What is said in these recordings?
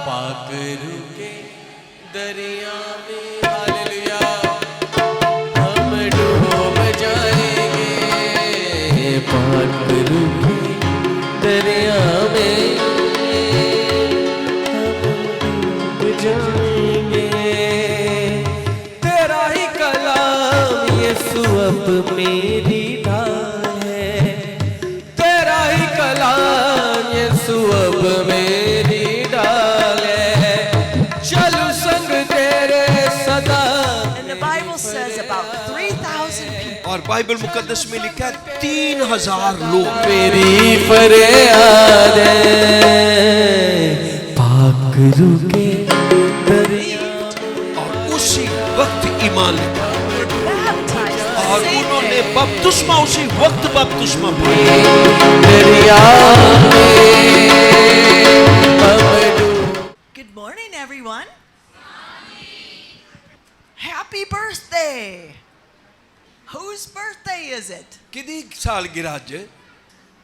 पाक रुके दरिया में हालेलुया हम डूब जाएंगे पाक रुके दरिया में हम डूब जाएंगे तेरा ही कलाम यीशु अब मेरी ढाल है तेरा ही कलाम यीशु अब मेरी ढाल है चलू संग तेरे सदा। And the Bible says about 3,000 people. और बाइबल मुकद्दस में लिखा है 3,000 लोग मेरी फरियाद है पाक रुके दरिया और उसी वक्त ईमान लिया Baptized the और same उन्होंने day. बपतिस्मा उसी वक्त बपतिस्मा पाया। दरिया में हम डूब। Good morning, everyone. Happy birthday. Whose birthday is it? किदी सालगिरह आज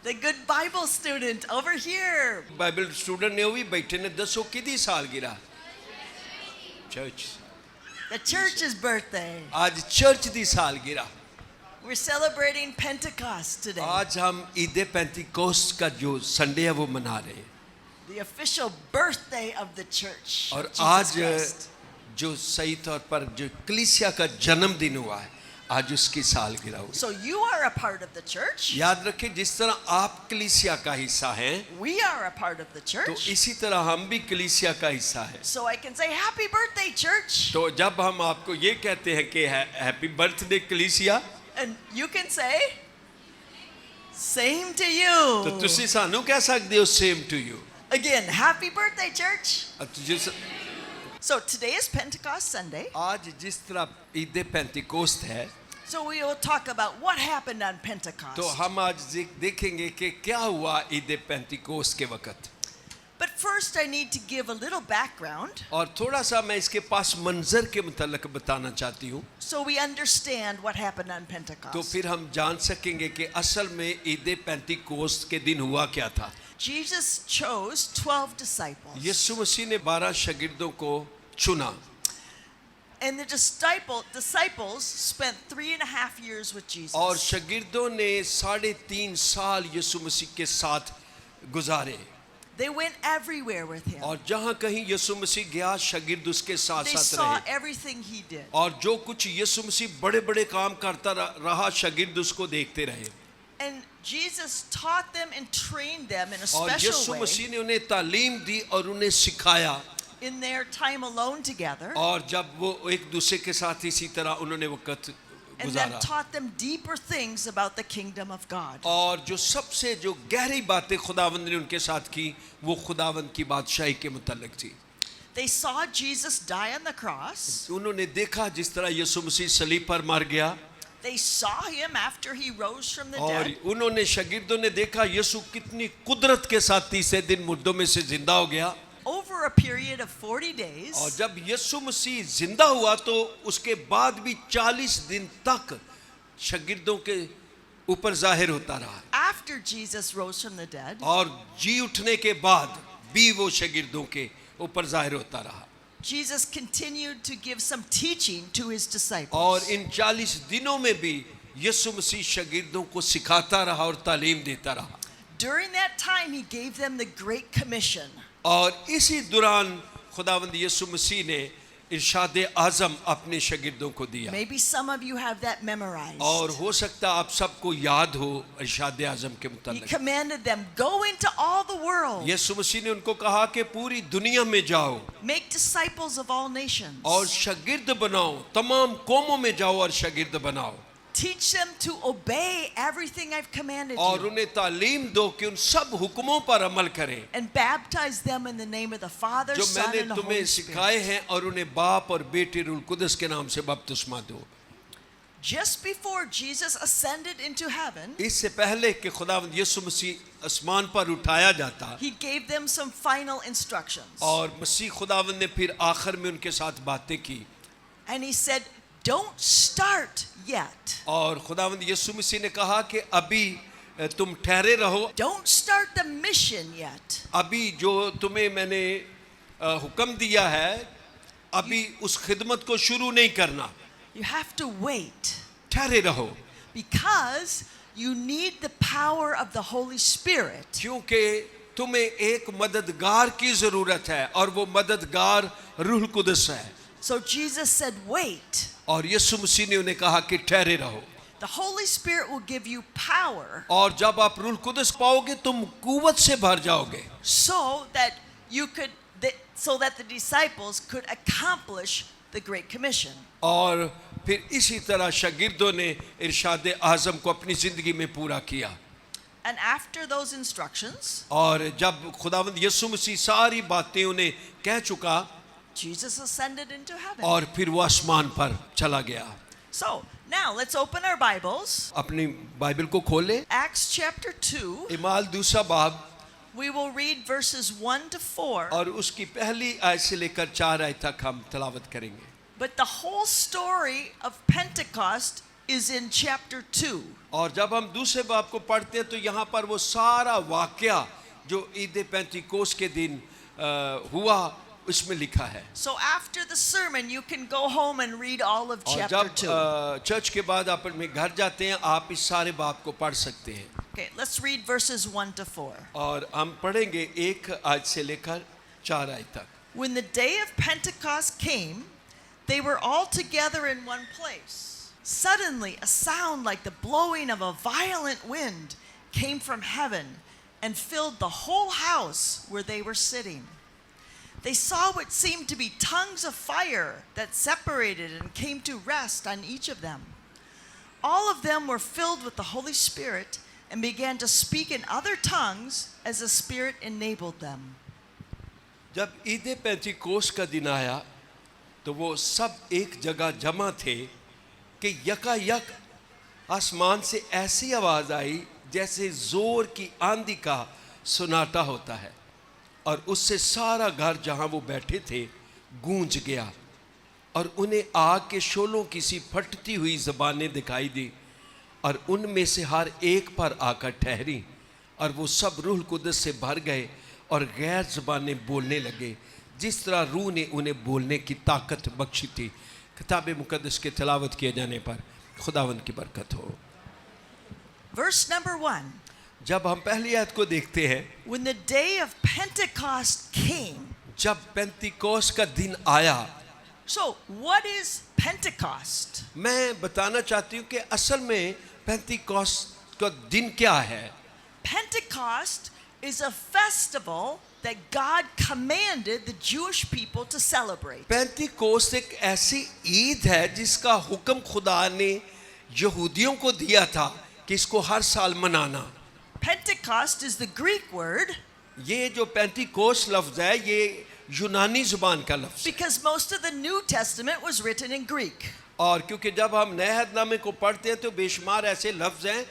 The good Bible student over here. Bible student ने भी बैठे ने दसो किदी सालगिरह चर्च The church's birthday. आज चर्च दी सालगिरह We're celebrating Pentecost today. आज हम ईद पेंतिकोस्त का जो संडे है वो मना रहे हैं The official birthday of the church. और Jesus आज Christ. जो सही तौर पर जो कलीसिया का जन्मदिन हुआ है आज उसकी सालगिरह हुई। So you are a part of the church. याद रखें जिस तरह आप कलीसिया का हिस्सा हैं We are a part of the तो church. इसी तरह हम भी कलीसिया का हिस्सा हैं। So I can say happy birthday, church. तो जब हम आपको ये कहते हैं कि हैप्पी बर्थडे कलीसिया And you can say, same to तो you. तुसी सानू कह सकते हो same to you. Again, happy birthday, church. जिस So today is Pentecost Sunday. आज जिस तरह ईद पेंतिकोस्त है So we will talk about what happened on Pentecost. तो हम आज देखेंगे कि क्या हुआ ईद पेंतिकोस्त के वक्त। But first I need to give a little background और थोड़ा सा मैं इसके पास मंजर के मुतालिक बताना चाहती हूँ so we understand what happened on तो Pentecost. फिर हम जान सकेंगे कि असल में ईद पेंतिकोस्त के दिन हुआ क्या था। Jesus chose 12 disciples. यीशु मसीह ने 12 शागिर्दों को चुना And the disciples spent 3.5 years with Jesus. और शागिर्दों ने 3.5 साल यीशु मसीह के साथ गुजारे They went everywhere with him. और जहाँ कहीं यीशु मसीह गया शागिर्द उसके साथ They साथ saw रहे everything he did. और जो कुछ यीशु मसीह बड़े बड़े काम करता रहा शागिर्द उसको देखते रहे And Jesus taught them and trained them in a और special यीशु way मसीह ने उन्हें तालीम दी और उन्हें सिखाया in their time alone together, और जब वो एक दूसरे के साथ इसी तरह उन्होंने वक्त and then गुजारा taught them deeper things about the kingdom of God. और जो सबसे जो गहरी बातें खुदावंद ने उनके साथ की वो खुदावंद की बादशाही के मुतालिक थी। They saw Jesus die on the cross. उन्होंने देखा जिस तरह यीशु मसीह सलीब पर मर गया They saw him after he rose from the और dead. उन्होंने शागिर्दों ने देखा यीशु कितनी कुदरत के साथ तीसरे दिन मुर्दों में से जिंदा हो गया Over a period of 40 days, और जब यीशु मसीह जिंदा हुआ तो उसके बाद भी 40 दिन तक शागिर्दों के ऊपर जाहिर होता रहा after Jesus rose from the dead, और जी उठने के बाद भी वो शागिर्दों के ऊपर जाहिर होता रहा Jesus continued to give some teaching to his disciples. और इन 40 दिनों में भी यीशु मसीह शागिर्दों को सिखाता रहा और तालीम देता रहा During that time, he gave them the Great Commission. और इसी दौरान खुदावंद यीशु मसीह ने इरशाद आज़म अपने शागिर्दों को दिया Maybe some of you have that memorized. और हो सकता है आप सबको याद हो इरशाद आज़म के He मुताबिक commanded them, go into all the world, यीशु मसीह ने उनको कहा कि पूरी दुनिया में जाओ make disciples of all nations, और शागिर्द बनाओ तमाम कौमों में जाओ और शागिर्द बनाओ teach them to obey everything I've commanded और you, उन्हें तालीम दो कि उन सब हुक्मों पर अमल करें and baptize them in the name of the Father, जो Son, मैंने and the तुम्हें Holy Spirit. सिखाए हैं और उन्हें बाप और बेटे रूल कुदस के नाम से बपतिस्मा दो। Just before Jesus ascended into heaven, इससे पहले कि खुदावंद यीशु मसीह आसमान पर उठाया जाता he gave them some final instructions. और मसीह खुदावंद ने फिर आखिर में उनके साथ बातें की And he said, don't start yet. और खुदावंद यीशु मसीह ने कहा कि अभी तुम ठहरे रहो, Don't start the mission yet. अभी जो तुम्हें मैंने हुक्म दिया है, अभी उस खिदमत को शुरू नहीं करना, You have to wait ठहरे रहो, because you need the power of the Holy Spirit क्योंकि तुम्हें एक मददगार की जरूरत है और वो मददगार रूह कुदस है। So Jesus said, wait. और यीशु मसीह ने उन्हें कहा कि ठहरे रहो, The Holy Spirit will give you power और जब आप रूह कुदस पाओगे तुम कुव्वत से भर जाओगे, so that you could, so that the disciples could accomplish the Great Commission. और फिर इसी तरह शागिर्दों ने इरशाद आज़म को अपनी जिंदगी में पूरा किया। And after those instructions, और जब खुदावंद यीशु मसीह सारी बातें उन्हें कह चुका, Jesus ascended into heaven. और फिर वो आसमान पर चला गया। So now let's open our Bibles. अपनी बाइबल को खोले, Acts chapter 2. इमाल दूसरा बाब We will read verses 1 to 4. और उसकी पहली आयत से लेकर 4 आयत तक हम तलावत करेंगे। But the whole story of Pentecost is in chapter 2. और जब हम दूसरे बाब को पढ़ते हैं तो यहाँ पर वो सारा वाकया जो ईद पेंतिकोस के दिन हुआ उसमें लिखा है। So after the sermon you can go home and read all of और chapter जब 2. चर्च के बाद आप अपने घर जाते हैं आप इस सारे बाब को पढ़ सकते हैं। Okay, let's read verses 1 to 4. और हम पढ़ेंगे 1 आयत से लेकर 4 आयत तक। When the day of Pentecost came, they were all together in one place. Suddenly, a sound like the blowing of a violent wind came from heaven and filled the whole house where they were sitting. They saw what seemed to be tongues of fire that separated and came to rest on each of them. All of them were filled with the Holy Spirit and began to speak in other tongues as the Spirit enabled them. जब ईद पेंतिकोस का दिन आया तो वो सब एक जगह जमा थे कि यकायक आसमान से ऐसी आवाज आई जैसे जोर की आंधी का सुनाटा होता है, और उससे सारा घर जहां वो बैठे थे गूंज गया, और उन्हें आग के शोलों की सी फटती हुई ज़बानें दिखाई दी, और उनमें से हर एक पर आकर ठहरी, और वो सब रूह कुदस से भर गए और गैर ज़बानें बोलने लगे जिस तरह रूह ने उन्हें बोलने की ताकत बख्शी थी। किताब मुकद्दस के तिलावत किए जाने पर खुदावंद की बरकत हो। Verse number 1. जब हम पहली आयत को देखते हैं, When the day of Pentecost came. जब पेंतिकोस का दिन आया, So, what is Pentecost? मैं बताना चाहती हूँ कि असल में पेंतिकोस का दिन क्या है। Pentecost is a festival that God commanded the Jewish people to celebrate. पेंतिकोस एक ऐसी ईद है जिसका हुक्म खुदा ने यहूदियों को दिया था कि इसको हर साल मनाना। Pentecost is the Greek word ये जो पेंतिकोस लफ्ज है ये यूनानी जुबान का लफ्ज है, because most of the New Testament was written in Greek. और क्योंकि जब हम नए अहदनामे को पढ़ते हैं तो बेशुमार ऐसे लफ्ज हैं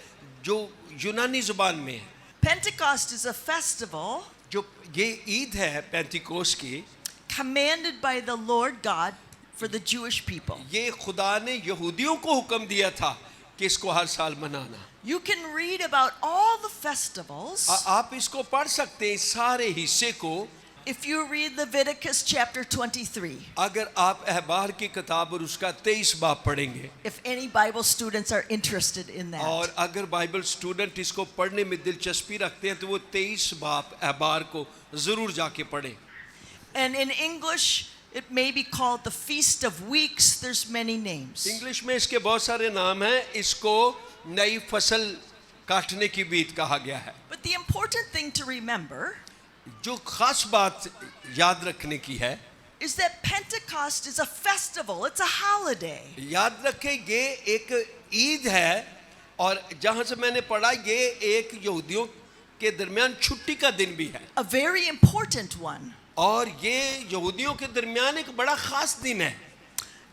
जो यूनानी जुबान में हैं। Pentecost is a festival जो ये ईद है पेंतिकोस की, commanded by the Lord God for the Jewish people. ये खुदा ने यहूदियों को हुक्म दिया था कि इसको हर साल मनाना। You can read about all the festivals आप इसको पढ़ सकते हैं सारे हिस्से को if you read Leviticus chapter 23. अगर आप अहबार की किताब और उसका 23 बाब पढ़ेंगे, If any Bible students are interested in that. और अगर बाइबल स्टूडेंट इसको पढ़ने में दिलचस्पी रखते हैं तो वो 23 बाब अहबार को ज़रूर जाके पढ़ें। And in English, it may be called the Feast of Weeks. There's many names. English में इसके बहुत सारे नाम हैं, इसको नई फसल काटने की बीत कहा गया है। But the important thing to remember जो खास बात याद रखने की है is that Pentecost is a festival. It's a holiday. याद रखें ये एक ईद है, और जहाँ से मैंने पढ़ा ये एक यहूदियों के दरमियान छुट्टी का दिन भी है, A very important one. और ये यहूदियों के दरमियान एक बड़ा खास दिन है।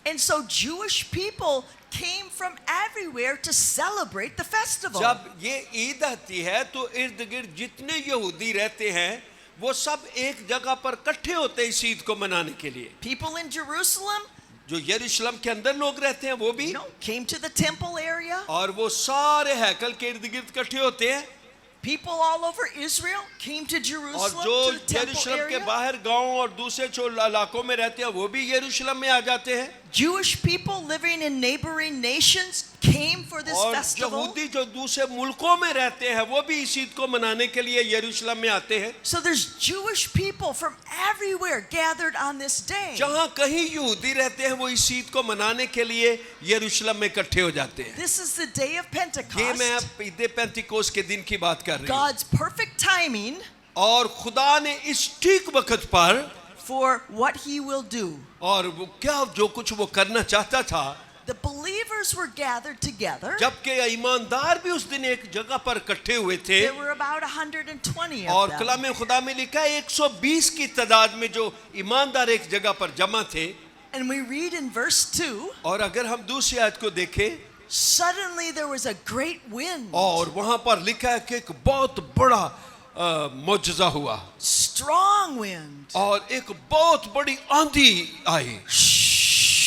And so Jewish people came from everywhere to celebrate the festival. जब ये ईद आती है तो इर्द गिर्द जितने यहूदी रहते हैं वो सब एक जगह पर इकट्ठे होते हैं इस ईद को मनाने के लिए। People in Jerusalem, जो यरूशलेम के अंदर लोग रहते हैं वो भी, came to the temple area. और वो सारे हैकल के इर्द गिर्द इकट्ठे होते हैं। People all over Israel came to और Jerusalem, जो to the temple यरूशलेम के area. बाहर गांव और दूसरे जो इलाकों में रहते हैं वो भी यरूशलेम में आ जाते हैं। Jewish people living in neighboring nations came for this और festival. यहूदी जो दूसरे मुल्कों में रहते हैं वो भी इस ईद को मनाने के लिए यरूशलेम में आते हैं। So there's Jewish people from everywhere gathered on this day. जहाँ कहीं यहूदी रहते हैं वो इस ईद को मनाने के लिए यरूशलेम में इकट्ठे हो जाते हैं। This is the day of ये मैं Pentecost. अब ईद पेंतिकोस्त के दिन की बात कर रही हूँ। God's perfect timing और खुदा ने इस ठीक वक्त पर for what he will do. और वो क्या जो कुछ वो करना चाहता था, The believers were gathered together. जबकि ईमानदार भी उस दिन एक जगह पर इकट्ठे हुए थे। There were about 120 of और them. कलाम खुदा में लिखा है 120 की तादाद में जो ईमानदार एक जगह पर जमा थे। And we read in verse 2, और अगर हम दूसरी आयत को देखें suddenly there was a great wind, और वहां पर लिखा है कि एक बहुत बड़ा मौजज़ा हुआ strong wind. और एक बहुत बड़ी आंधी आई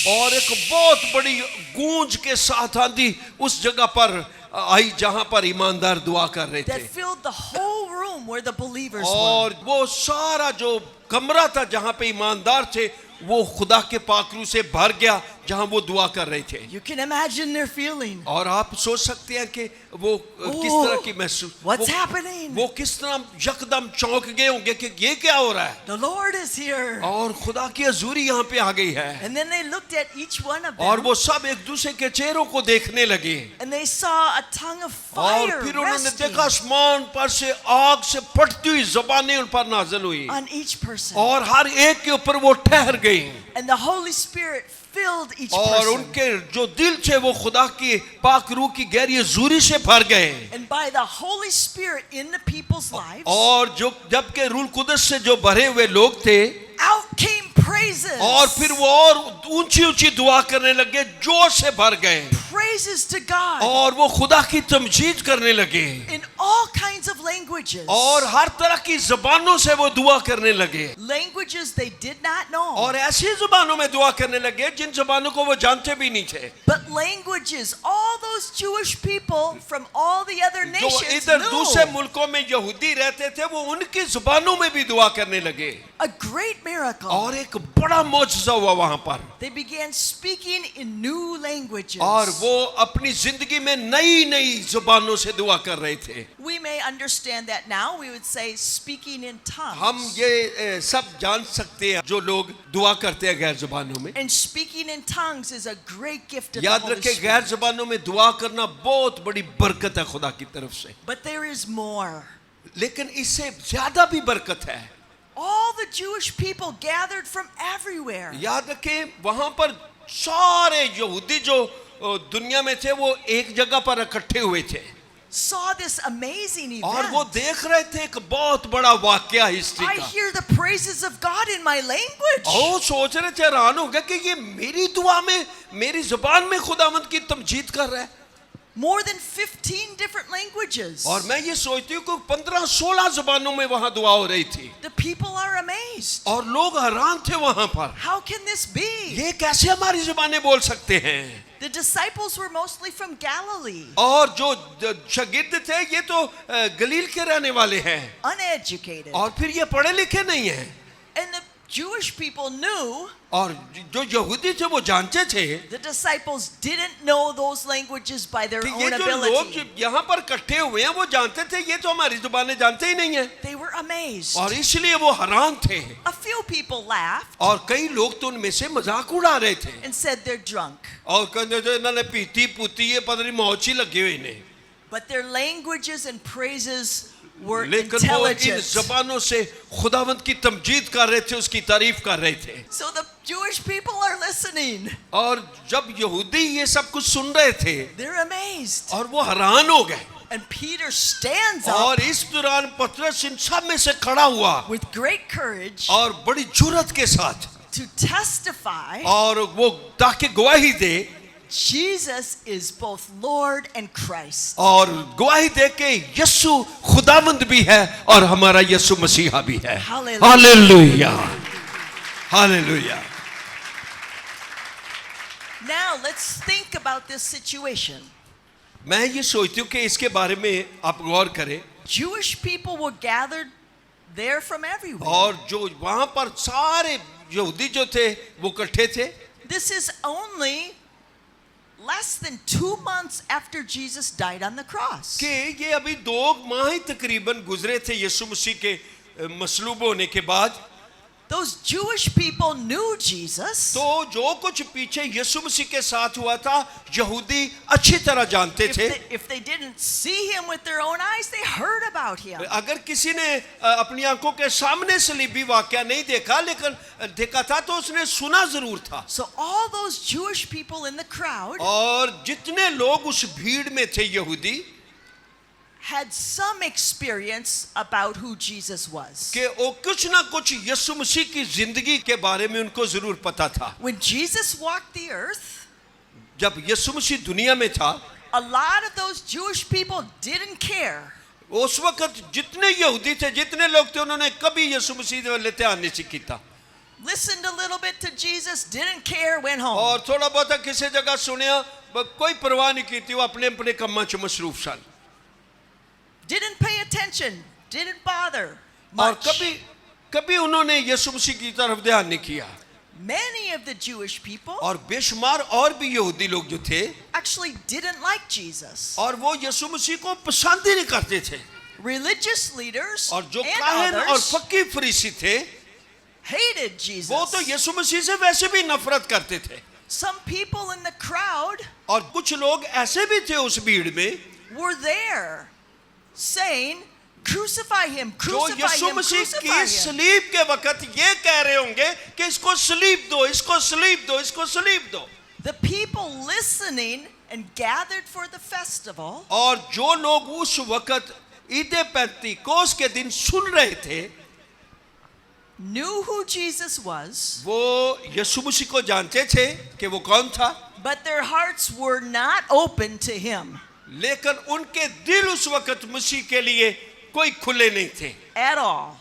और एक बहुत बड़ी गूंज के साथ आंधी उस जगह पर आई जहां पर ईमानदार दुआ कर रहे That थे। filled the whole room where the believers were. और वो सारा जो कमरा था जहां पे ईमानदार थे वो खुदा के पाकरू से भर गया जहां वो दुआ कर रहे थे। You can imagine their feeling. और आप सोच सकते हैं कि वो किस तरह की महसूस What's happening? वो किस तरह यकदम चौंक गए होंगे कि ये क्या हो रहा है। The Lord is here. और खुदा की हजूरी यहाँ पे आ गई है। And then they looked at each one of और them वो सब एक दूसरे के चेहरों को देखने लगे and they saw a tongue of और fire फिर उन्होंने resting देखा आसमान पर से आग से फटती हुई ज़बानें उन पर नाज़िल हुई on each person. और हर एक के ऊपर वो ठहर गई And the Holy Spirit filled each और person. उनके जो दिल थे वो खुदा की पाक रूह की गहरी हजूरी से भर गए। And by the Holy Spirit in the people's lives, और जो जबकि रूह कुदस से जो भरे हुए लोग थे out came praises. और फिर वो और ऊंची ऊंची दुआ करने लगे, जोश से भर गए Praises to God और वो खुदा की तमजीद करने लगे in all kinds of languages. और हर तरह की जबानों से वो दुआ करने लगे Languages they did not know. और ऐसी जबानों में दुआ करने लगे जिन जबानों को वो जानते भी नहीं थे। But languages, all those Jewish people from all the other जो nations इधर दूसरे knew. मुल्कों में यहूदी रहते थे वो उनकी जबानों में भी दुआ करने लगे A great miracle. और एक बड़ा मौजज़ा हुआ वहां पर। They began speaking in new languages. और वो अपनी जिंदगी में नई नई जुबानों से दुआ कर रहे थे। We may understand that now. We would say speaking in tongues. हम ये सब जान सकते हैं जो लोग दुआ करते हैं गैर जुबानों में। And speaking in tongues is a great gift of the याद Holy रखें गैर Spirit. जुबानों में दुआ करना बहुत बड़ी बरकत है खुदा की तरफ से। But there is more. लेकिन इससे ज्यादा भी बरकत है। All the Jewish people gathered from everywhere. याद रखें वहां पर सारे यहूदी जो दुनिया में थे वो एक जगह पर इकट्ठे हुए थे Saw this amazing और वो event. देख रहे थे एक बहुत बड़ा वाकया हिस्ट्री I का। hear the praises of God in my language. और सोच रहे थे, हैरान हो गया कि ये मेरी दुआ में मेरी जुबान में खुदावंद की तमजीद कर रहा है। More than 15 different languages. और मैं ये सोचती हूँ कि 15-16 जुबानों में वहां दुआ हो रही थी The people are amazed. और लोग हैरान थे वहां पर। How can this be? ये कैसे हमारी जुबानें बोल सकते हैं। The disciples were mostly from Galilee, और जो शागिर्द थे ये तो गलील के रहने वाले हैं uneducated. और फिर ये पढ़े लिखे नहीं हैं। And the Jewish people knew और जो यहूदी थे वो जानते थे the disciples didn't know those languages by their कि own ये जो लोग ability. यहाँ पर इकट्ठे हुए हैं वो जानते थे ये तो हमारी जुबानें जानते ही नहीं है They were amazed. और इसलिए वो हैरान थे A few people laughed और कई लोग तो उनमें से मजाक उड़ा रहे थे and said they're drunk. और कहते थे इन्होंने पीती पुती ये पता नहीं मौज ही लगे हुए इन्हें। But their languages and praises were लेकिन वो इन intelligent. जबानों से खुदावंद की तमजीद कर रहे थे, उसकी तारीफ कर रहे थे। So the Jewish people are listening. और जब यहूदी ये सब कुछ सुन रहे थे They're amazed. और वो हैरान हो गए And Peter stands up और इस दौरान पतरस इन सब में से खड़ा हुआ with great courage और बड़ी जुर्रत के साथ to testify और वो ताकि गवाही दे Jesus is both Lord and Christ. और गवाही दे के यीशु खुदावंद भी है और हमारा यीशु मसीहा भी है। Hallelujah. Hallelujah hallelujah. Now let's think about this situation. मैं ये सोचती हूँ कि इसके बारे में आप गौर करें Jewish people were gathered there from everywhere. और जो वहां पर सारे यहूदी जो थे वो इकट्ठे थे। This is only less than 2 months after Jesus died on the cross. कि ये अभी 2 माह ही तकरीबन गुजरे थे यीशु मसीह के मसलूब होने के बाद। Those Jewish people knew Jesus. तो जो कुछ पीछे यीशु मसीह के साथ हुआ था यहूदी अच्छी तरह जानते थे। If they didn't see him with their own eyes, they heard about him. अगर किसी ने अपनी आंखों के सामने सलीबी वाकया नहीं देखा लेकिन देखा था तो उसने सुना जरूर था। So all those Jewish people in the crowd और जितने लोग उस भीड़ में थे यहूदी had some experience about who Jesus was. कि वो कुछ ना कुछ यीशु मसीह की जिंदगी के बारे में उनको जरूर पता था। When Jesus walked the earth, जब यीशु मसीह दुनिया में था a lot of those Jewish people didn't care. उस वक्त जितने यहूदी थे जितने लोग थे उन्होंने कभी यीशु मसीह वाले ध्यान नहीं किया। Listened a little bit to Jesus, didn't care, went home. और थोड़ा बहुत किसी जगह सुनिया कोई परवाह नहीं की थी, वो अपने अपने कम्मा च मसरूफ सन। Didn't pay attention, didn't bother और much. कभी उन्होंने यीशु मसीह की तरफ ध्यान नहीं किया। Many of the Jewish people और बेशुमार और भी यहूदी लोग जो थे actually didn't like Jesus. और वो यीशु मसीह को पसंद ही नहीं करते थे। Religious leaders और जो and काहिन और others फकीह फरीसी थे hated Jesus. वो तो यीशु मसीह से वैसे भी नफरत करते थे। Some people in the crowd और कुछ लोग ऐसे भी थे उस भीड़ में were there saying, crucify him, जो crucify यीशु him, मसीह crucify की him. सलीब के वक्त ये कह रहे होंगे कि इसको सलीब दो, इसको सलीब दो, इसको सलीब दो। The people listening and gathered for the festival और जो लोग उस वक्त ईद पेंतीकोस के दिन सुन रहे थे knew who Jesus was, वो यीशु मसीह को जानते थे कि वो कौन था, but their hearts were not open to him लेकिन उनके दिल उस वक्त मसीह के लिए कोई खुले नहीं थे। at all.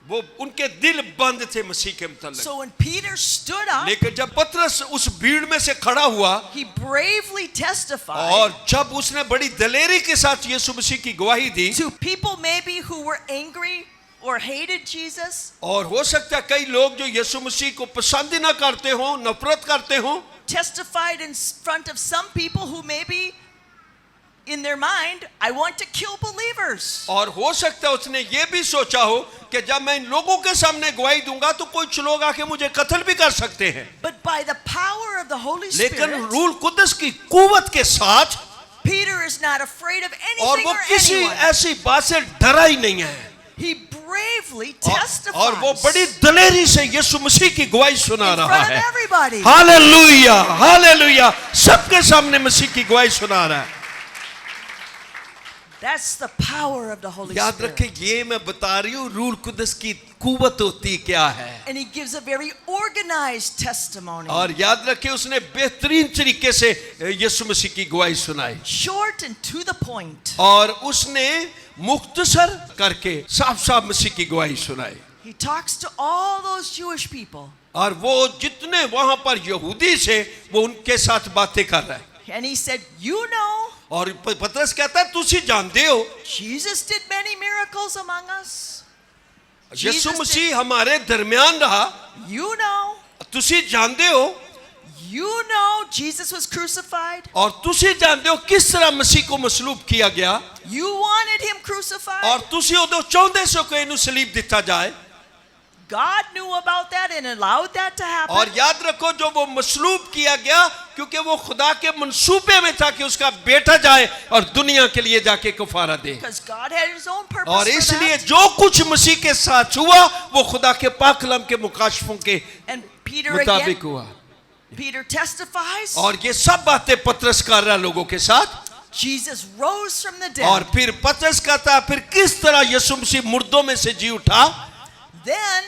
वो उनके दिल बंद थे मसीह के मुतालिक। So when Peter stood up, लेकिन जब पतरस उस भीड़ में से खड़ा हुआ he bravely testified और जब उसने बड़ी दलेरी के साथ यीशु मसीह की गवाही दी to people maybe who were angry or hated Jesus, और हो सकता है कई लोग जो यीशु मसीह को पसंद ही ना करते हो, नफरत करते हो, testified in front of some people who maybe in their mind, I want to kill believers. और हो सकता है उसने ये भी सोचा हो कि जब मैं इन लोगों के सामने गवाही दूंगा तो कुछ लोग आके मुझे कत्ल भी कर सकते हैं। But by the power of the Holy लेकिन Spirit, रूल कुदस की कुव्वत के साथ Peter is not afraid of और anything वो or किसी anyone. ऐसी बात से डरा ही नहीं है He bravely और वो testifies बड़ी दलेरी से यीशु मसीह की गवाही सुना in रहा front of है। everybody. हालेलुया, हालेलुया, सबके सामने मसीह की गवाही सुना रहा है। That's the power of the Holy याद Spirit. रखें ये मैं बता रही हूँ रूल कुदस की कुव्वत होती क्या है। And he gives a very organized testimony. और याद रखें उसने बेहतरीन तरीके से यीशु मसीह की गवाही सुनाई Short and to the point. और उसने मुख्तसर करके साफ साफ मसीह की गवाही सुनाई। He talks to all those Jewish people. और वो जितने वहां पर यहूदी थे वो उनके साथ बातें कर रहा है। And he said, you know, और पतरस कहता है तुसी जानते हो Jesus did many miracles among us. Yeshu Jesus मसीह हमारे दरमियान रहा, You know, तुसी जानते हो you know Jesus was crucified. और तुसी जानते हो किस तरह मसीह को मसलूब किया गया You wanted him crucified. और तुसी उदों चाहते सो कि इन्हू सलीब दिता जाए। God knew about that and allowed that to happen. और याद रखो जो वो मसलूब किया गया क्योंकि वो खुदा के मंसूबे में था कि उसका बेटा जाए और दुनिया के लिए जाके कफारा दे। Because God had his own purpose और for इसलिए that. जो कुछ मसीह के साथ हुआ वो खुदा के पाक कलाम के मुकाशफों के And Peter मुताबिक again, हुआ। Peter testifies. और ये सब बातें पतरस कर रहा लोगों के साथ। Jesus rose from the और dead. फिर पतरस कहता फिर किस तरह यीशु मसीह मुर्दों में से जी उठा। Then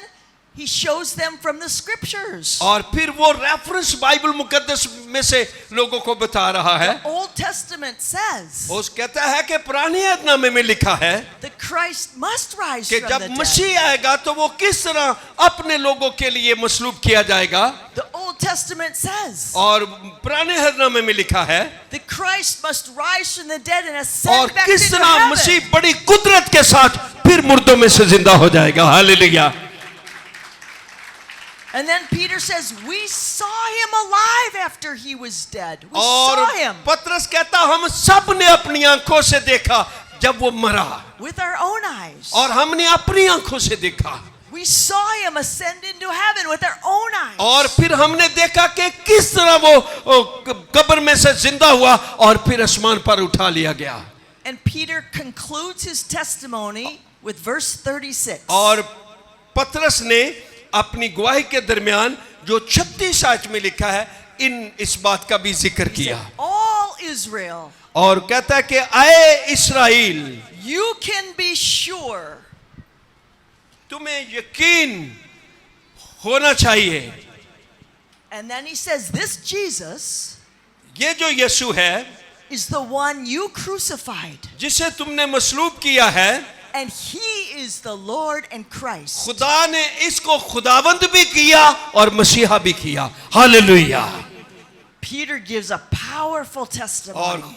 he shows them from the scriptures. और फिर वो रेफरेंस बाइबल मुकद्दस में से लोगों को बता रहा है। Old Testament says उस कहता है कि पुराने अहदनामे में लिखा है that Christ must rise कि from the जब dead. मसीह आएगा तो वो किस तरह अपने लोगों के लिए मसलूब किया जाएगा। The Old Testament says और पुराने हरनामे में लिखा है that Christ must rise from the dead and और ascend back किस into तरह heaven. मसीह बड़ी कुदरत के साथ फिर मुर्दों में से जिंदा हो जाएगा। Hallelujah. And then Peter says, we saw him alive after he was dead. We और saw him पतरस कहता हम सब ने अपनी आंखों से देखा जब वो मरा, with our own eyes. और हमने अपनी आंखों से देखा We saw him ascend into heaven with our own eyes. और फिर हमने देखा कि किस तरह वो कब्र में से जिंदा हुआ और फिर आसमान पर उठा लिया गया। And Peter concludes his testimony with verse 36. और पतरस ने अपनी गवाही के दरमियान जो 36 आयत में लिखा है इस बात का भी जिक्र He किया said, all Israel, और कहता है कि आए इस्राएल, you can be sure तुम्हें यकीन होना चाहिए। And then he says, this Jesus ये जो यीशु है is the one you crucified. जिसे तुमने मसलूब किया है, And he is the Lord and Christ. खुदा ने इसको खुदावंद भी किया और मसीहा भी किया। Hallelujah. Peter gives a powerful और testimony.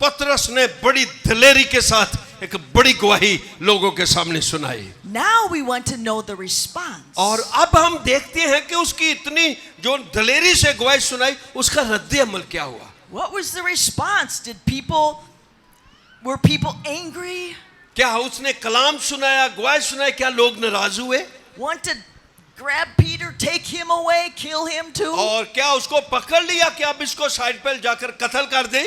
पतरस ने बड़ी दिलेरी के साथ एक बड़ी गवाही लोगों के सामने सुनाई। Now we want to know the response. और अब हम देखते हैं कि उसकी इतनी जो दिलेरी से गवाही सुनाई उसका रद्द अमल क्या हुआ। What was the response? Were people angry? क्या उसने कलाम सुनाया, गवाही सुनाई, क्या लोग नाराज हुए? Want to grab Peter, take him away, kill him too? और क्या उसको पकड़ लिया कि अब इसको साइड पर जाकर कत्ल कर दे?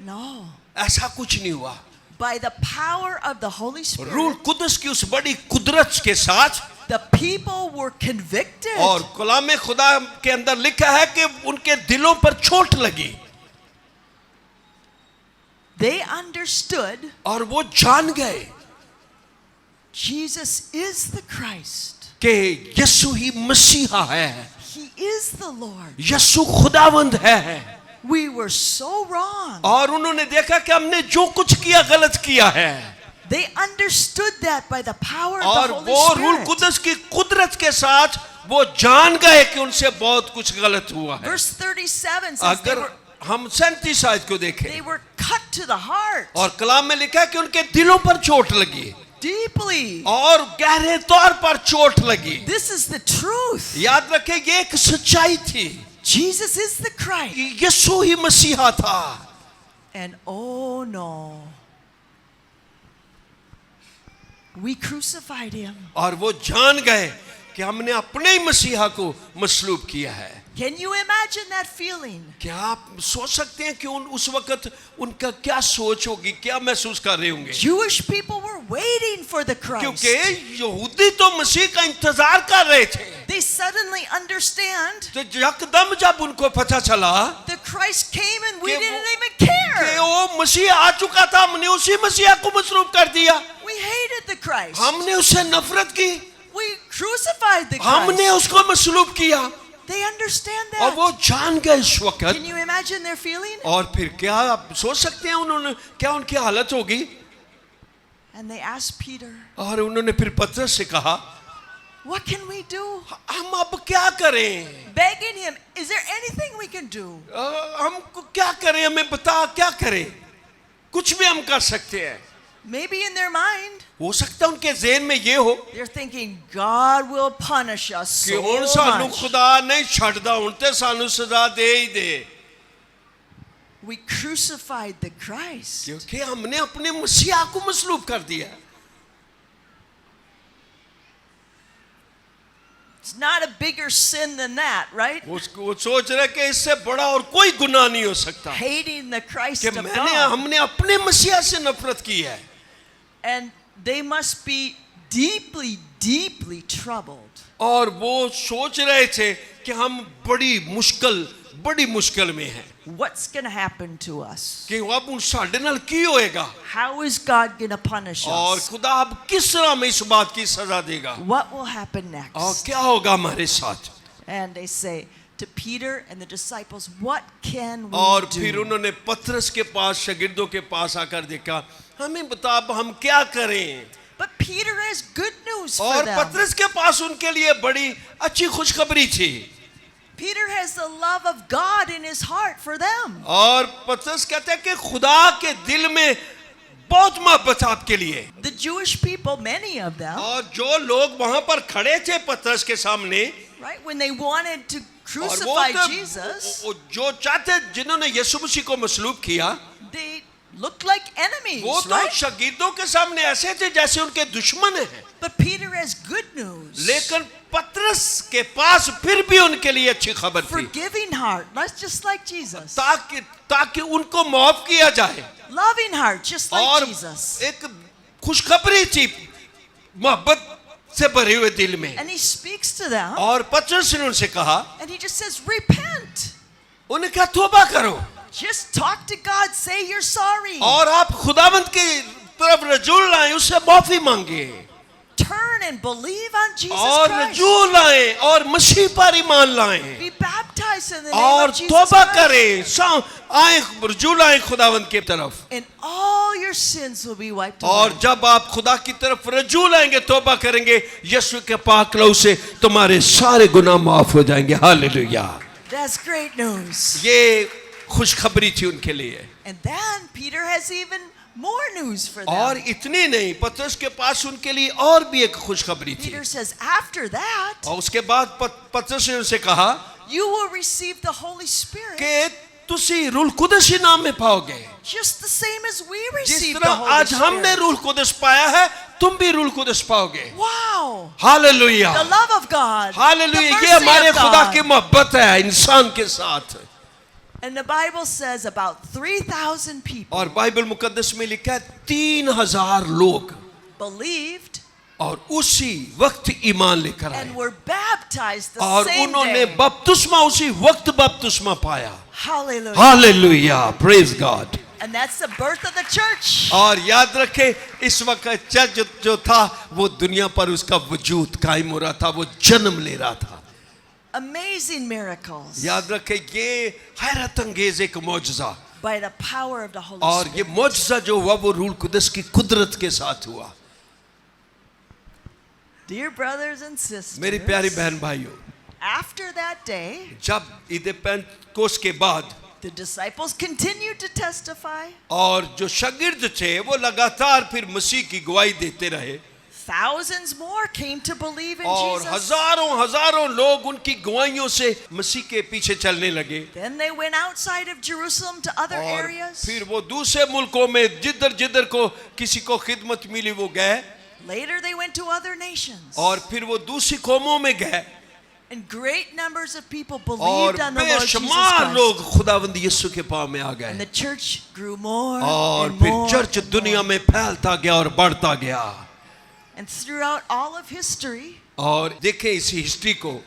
No. ऐसा कुछ नहीं हुआ। By the power of the Holy Spirit, रूह कुदस की उस बड़ी कुदरत के साथ the people were convicted. और कलाम खुदा के अंदर लिखा है कि उनके दिलों पर चोट लगी They understood और वो जान गए Jesus is the Christ. कि यीशु ही मसीहा है, He is the Lord. यीशु खुदावंद है। We were so wrong. और उन्होंने देखा कि हमने जो कुछ किया गलत किया है They understood that by the power of और the Holy वो रूह Spirit. कुदस की कुदरत के साथ वो जान गए कि उनसे बहुत कुछ गलत हुआ है। Verse 37 says अगर हम 37 आयत को देखें they were cut to the heart और कलाम में लिखा है कि उनके दिलों पर चोट लगी deeply. और गहरे तौर पर चोट लगी। This is the truth. याद रखें ये एक सच्चाई थी, Jesus is the Christ. यीशु ही मसीहा था। And oh no, we crucified him. और वो जान गए कि हमने अपने ही मसीहा को मसलूब किया है। Can you imagine that feeling? क्या आप सोच सकते हैं कि उस वक्त उनका क्या सोच होगी, क्या महसूस कर रहे होंगे? Jewish people were waiting for the Christ. क्योंकि यहूदी तो मसीह का इंतजार कर रहे थे। They suddenly understand तो यकदम जब उनको पता चला the Christ came and we कि didn't even कि care. वो मसीह आ चुका था, हमने उसी मसीहा को मसलूब कर दिया। We hated the Christ. हमने उससे नफरत की, We crucified the हमने Christ. उसको मसलूब किया They understand और that. वो जान गए इस वक्त। Can you imagine their feeling? और फिर क्या आप सोच सकते हैं उन्होंने क्या उनकी हालत होगी? And they asked Peter, और उन्होंने फिर पतरस से कहा what can we do? हम अब क्या करें? Begging him, is there anything we can do? हम क्या करें, हमें बता क्या करें? कुछ भी हम कर सकते हैं। Maybe in their mind, हो सकता है उनके ज़हन में ये हो they're thinking, God will punish us कि so हुण सानू much. खुदा नहीं छड्डदा, हुण ते सानू सजा दे ही दे, We crucified the Christ. क्योंकि हमने अपने मसीहा को मसलूब कर दिया। It's not a bigger sin than that, right? वो सोच रहे कि इससे बड़ा और कोई गुनाह नहीं हो सकता Hating the Christ कि of मैंने God. हमने अपने मसीहा से नफरत की है। And they must be deeply, deeply troubled. और वो सोच रहे थे कि हम बड़ी मुश्किल में हैं What's going to happen to us? कि अब उन साडे नाल की होएगा How is God going to punish और us? खुदा अब किस तरह में इस बात की सजा देगा What will happen और next? क्या होगा हमारे साथ? And they say to Peter and the disciples, what can we और फिर do? उन्होंने पतरस के पास शागिर्दों के पास आकर देखा, हमें बता अब हम क्या करें? But Peter has good news for और them. पतरस के पास उनके लिए बड़ी अच्छी खुशखबरी थी। Peter has the love of God in his heart for them. और पतरस कहते हैं कि खुदा के दिल में बहुत मोहब्बत आपके लिए। The Jewish people, many of them, और जो लोग वहां पर खड़े थे पतरस के सामने, right, when they wanted to और crucify वो Jesus, जो चाहते जिन्होंने यीशु मसीह को मसलूब किया, they looked like enemies, वो तो right? शागिर्दों के सामने ऐसे थे जैसे उनके दुश्मन हैं। But Peter has good news. लेकिन पतरस के पास फिर भी उनके लिए अच्छी खबर थी, Forgiving heart, that's just like Jesus. ताकि उनको माफ किया जाए। Loving heart, just like और Jesus. एक खुशखबरी थी मोहब्बत से भरे हुए दिल में। And he speaks to them, और पतरस ने उनसे कहा, and he just says, repent. उन्हें क्या तौबा करो Just talk to God, say you're sorry. और आप खुदावंद की तरफ रजूल लाएं, उससे माफी मांगे Turn and believe on Jesus और Christ. रजूल लाएं और मसीह पर ईमान लाएं Be baptized in the name और of Jesus तौबा Christ. करें, आए रजूल आए खुदावंद की तरफ। And all your sins will be wiped और away. जब आप खुदा की तरफ रजूल आएंगे, तौबा करेंगे, यीशु के पाक लहू से तुम्हारे सारे गुनाह माफ हो जाएंगे। हालेलुया। That's great news. ये खुशखबरी थी उनके लिए। And then Peter has even more news for और them. इतनी नहीं, पतरस के पास उनके लिए और भी एक खुशखबरी थी। Peter says, after that, और उसके बाद पतरस ने उनसे कहा you will receive the Holy Spirit कि तुसी रूह कुदस नाम में पाओगे, just the same as we जिस received तरह the Holy आज हमने Spirit. रूह कुदस पाया है, तुम भी रूह कुदस पाओगे। Wow. Hallelujah, The love of God. Hallelujah. The ये mercy हमारे of खुदा God. की मोहब्बत है इंसान के साथ। And the Bible says about 3,000 people और बाइबल मुकद्दस में लिखा है 3,000 लोग believed और उसी वक्त ईमान लेकर आए and were baptized the और same उन्होंने day. बपतिस्मा उसी वक्त बपतिस्मा पाया। Hallelujah. Hallelujah, praise God. And that's the birth of the church. और याद रखें, इस वक्त चर्च जो था वो दुनिया पर उसका वजूद कायम हो रहा था, वो जन्म ले रहा था। Amazing miracles याद रखें, ये हैरत अंगेज एक मौजज़ा, by the power of the Holy और ये Spirit. मौजज़ा जो हुआ वो रूह कुदस की कुदरत के साथ हुआ। Dear brothers and sisters, मेरी प्यारी बहन भाइयों, after that day, जब ईद पेंतकोस्त के बाद the disciples continued to testify. और जो शागिर्द थे वो लगातार फिर मसीह की गवाही देते रहे Thousands more came to believe in और Jesus. हजारों लोग उनकी गवाहियों से मसीह के पीछे चलने लगे। Then they went outside of Jerusalem to other और areas. फिर वो दूसरे मुल्कों में जिधर को किसी को खिदमत मिली वो गए, Later they went to other nations. और फिर वो दूसरी कौमों में गए And great numbers of people और believed on the Lord Jesus बेशुमार लोग Christ. खुदावंद यीशु के पाँव में आ And गए the church grew more और and फिर more. चर्च and दुनिया more. में फैलता गया और बढ़ता गया। And throughout all of history, और देखें इस हिस्ट्री को,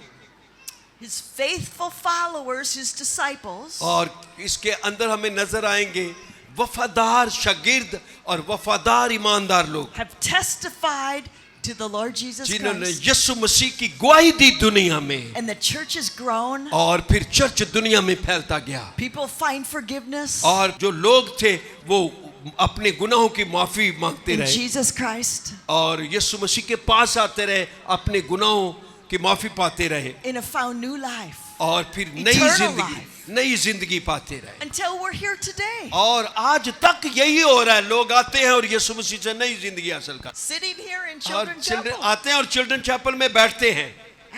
his faithful followers, his disciples, और इसके अंदर हमें नजर आएंगे वफादार शागिर्द और वफादार ईमानदार लोग have testified to the Lord Jesus जिन्होंने Christ. यीशु मसीह की गवाही दी दुनिया में, And the church has grown. और फिर चर्च दुनिया में फैलता गया People find forgiveness और जो लोग थे वो अपने गुनाहों की माफी मांगते in रहे Jesus Christ और यीशु मसीह के पास आते रहे, अपने गुनाहों की माफी पाते रहे and have found new life और फिर Eternal life. नई जिंदगी पाते रहे। until we're here today. और आज तक यही हो रहा है, लोग आते हैं और यीशु मसीह से नई जिंदगी हासिल करते Sitting here in हैं और Children's चिल्ड्रन Chapel आते हैं और चिल्ड्रन चैपल में बैठते हैं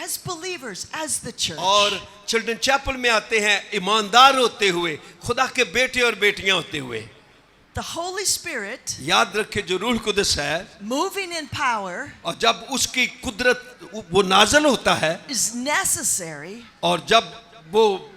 as believers, as the church. और चिल्ड्रन चैपल में आते हैं ईमानदार होते हुए, खुदा के बेटे और बेटियां होते हुए। The Holy Spirit याद रखें, जो रूह कुदस है moving in power और जब उसकी कुदरत वो नाज़िल होता है is necessary और जब वो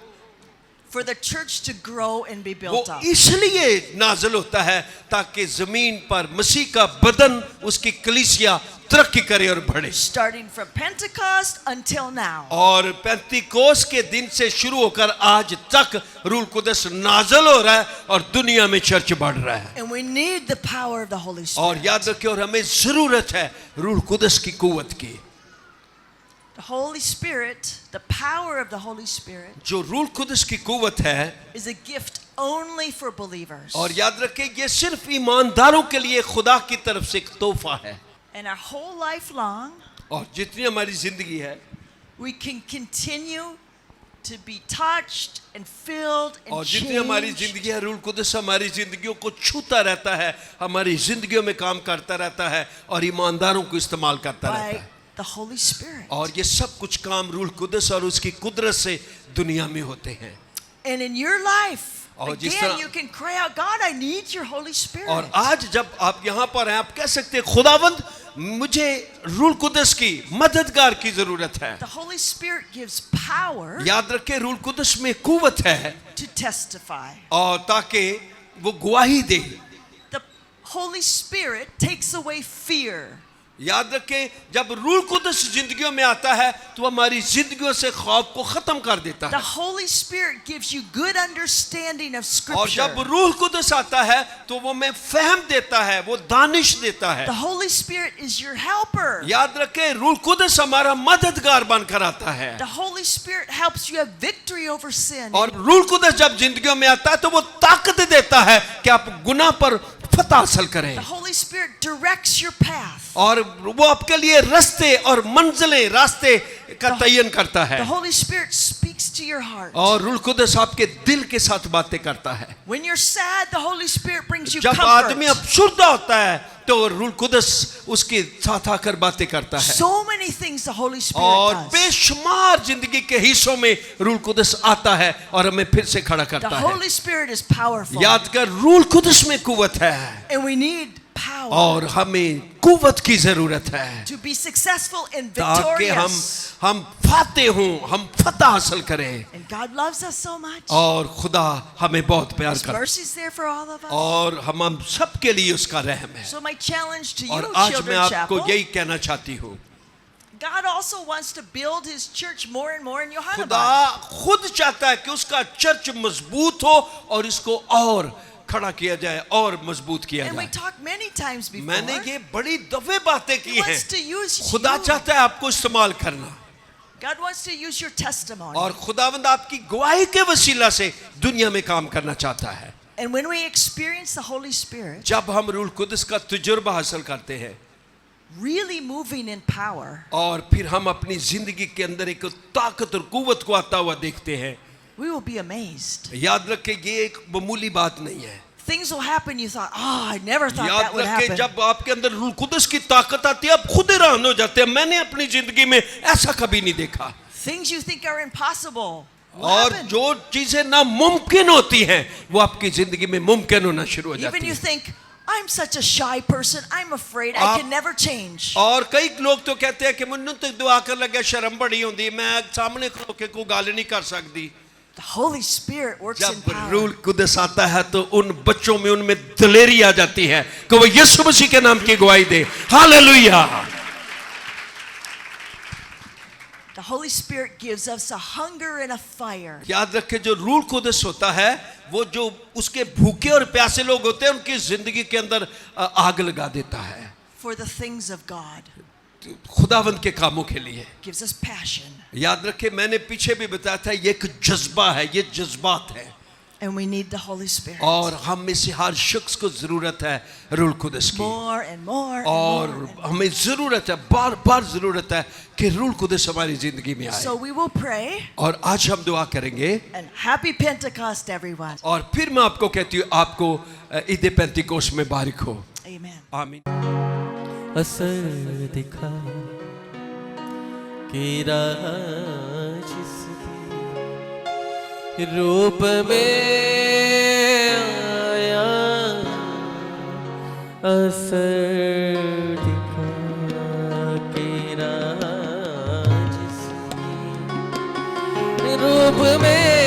for the church to grow and be वो built up. इसलिए नाज़िल होता है ताकि जमीन पर मसीह का बदन, उसकी कलीसिया तरक्की करे और बढ़े। Starting from Pentecost until now. और पेंतीकोस के दिन से शुरू होकर आज तक रूह कुदस नाज़िल हो रहा है और दुनिया में चर्च बढ़ रहा है। And we need the power of the Holy और Spirit. याद रखिए, और हमें जरूरत है रूह कुदस की कुव्वत की। The Holy Spirit, the power of the Holy Spirit, जो रूह कुदस की कुव्वत है, is a gift only for believers. और याद रखिए ये सिर्फ ईमानदारों के लिए खुदा की तरफ से एक तोहफा है। And our whole life long, और जितनी हमारी जिंदगी है we can continue to be touched and filled and और जितनी हमारी changed जिंदगी है, रूल कुदस हमारी जिंदगियों को छूता रहता है, हमारी जिंदगियों में काम करता रहता है और ईमानदारों को इस्तेमाल करता रहता by है। the Holy Spirit. और ये सब कुछ काम रूल कुदस और उसकी कुदरत से दुनिया में होते हैं। And in your life, और जिस again, तरह- you can cry out, God, I need your Holy Spirit. और आज जब आप यहाँ पर हैं, आप कह सकते हैं, खुदावंद मुझे रूल कुदस की मददगार की जरूरत है। The Holy Spirit gives power याद रखें, रूल कुदस में कुव्वत है to testify. और ताकि वो गवाही दे। The Holy Spirit takes away fear. याद रखें, जब रूल कुदस जिंदगियों में आता है तो हमारी जिंदगियों से खौफ को खत्म कर देता The है। Holy Spirit gives you good understanding of और Scripture. जब रूल कुदस आता है तो वो हमें फहम देता है, वो दानिश देता है। The Holy Spirit is your helper. याद रखें, रूल कुदस हमारा मददगार बनकर आता है। The Holy Spirit helps you have victory over sin. और रूल कुदस जब जिंदगियों में आता है तो वो ताकत देता है कि आप गुनाह पर फतह हासिल करें। The Holy Spirit directs your path. और वो आपके लिए रास्ते और मंजिलें, रास्ते का तयन करता है। The Holy Spirit speaks to your heart. और रूल कुदस आपके दिल के साथ बातें करता है। When you're sad, the Holy Spirit brings you जब comfort. आदमी अफसुर्दा होता है तो रूल कुदस उसके साथ आकर बातें करता है। So many things the Holy Spirit और does. बेशुमार जिंदगी के हिस्सों में रूल कुदस आता है और हमें फिर से खड़ा The करता है। Holy Spirit is powerful. याद कर, रूल कुदस में कुव्वत है And we need power और हमें कुव्वत की जरूरत है to be successful and ताकि victorious. हम फाते हों, हम फतह हासिल करें। And God loves us so much. और खुदा हमें बहुत प्यार His करता है mercy is there for all of us. और हम सब के लिए उसका रहम है। So my challenge to you, और आज मैं Children आपको Chapel, यही कहना चाहती हूँ, God also wants to build His church more and more in खुदा Johannabad. खुद चाहता है कि उसका चर्च मजबूत हो और इसको और खड़ा किया जाए और मजबूत किया And we जाए। talked many times before. मैंने ये बड़ी दफे बातें की He हैं। wants to use खुदा you. चाहता है आपको इस्तेमाल करना God wants to use your testimony. और खुदावंद आपकी गवाही के वसीला से दुनिया में काम करना चाहता है। And when we experience the Holy Spirit जब हम रूल कुदस का तजुर्बा हासिल करते हैं really moving in power, और फिर हम अपनी जिंदगी के अंदर एक ताकत और कुव्वत को आता हुआ देखते हैं, we will be amazed. याद रखें, ये एक मामूली बात नहीं है। Things will happen you thought, oh, I never thought याद that would रखें, happen. जब आपके अंदर रूल कुदस की ताकत आती है, आप खुद हैरान हो जाते हैं, मैंने अपनी जिंदगी में ऐसा कभी नहीं देखा। Things you think are impossible will और happen. जो चीजें नामुमकिन होती हैं वो आपकी जिंदगी में मुमकिन होना शुरू हो Even जाती you हैं। think, I'm such a shy person, I'm afraid, I आप- can never change. और कई लोग तो कहते हैं कि मैनू तो दुआ कर लगे शर्म बड़ी होंदी, मैं सामने खलो के कोई गल नहीं कर सकती। The Holy Spirit works in जब power. रूल कुदस आता है तो उन बच्चों में उनमें दिलेरी आ जाती है कि वो यीशु मसीह के नाम की गवाही दे। Hallelujah. The Holy Spirit gives us a hunger and a fire. याद रखें, जो रूल कुदस होता है वो जो उसके भूखे और प्यासे लोग होते हैं उनकी जिंदगी के अंदर आग लगा देता है For the things of God. खुदावंद के कामों के लिए। Gives us passion. याद रखें, मैंने पीछे भी बताया था, ये एक जज्बा है, ये जज्बात है And we need the Holy Spirit. और हम में से हर शख्स को जरूरत है रूल कुदस की। More and more and और more. and more. हमें जरूरत है, बार बार जरूरत है कि रूल कुदस हमारी जिंदगी में आए। So we will pray. और आज हम दुआ करेंगे And happy Pentecost, everyone. और फिर मैं आपको कहती हूँ, आपको ईद पेंतिकोस्त में बारिक हो। Amen. आमीन। असर दिखा कि राह जिसके रूप में आया, असर दिखा कि राह जिसके रूप में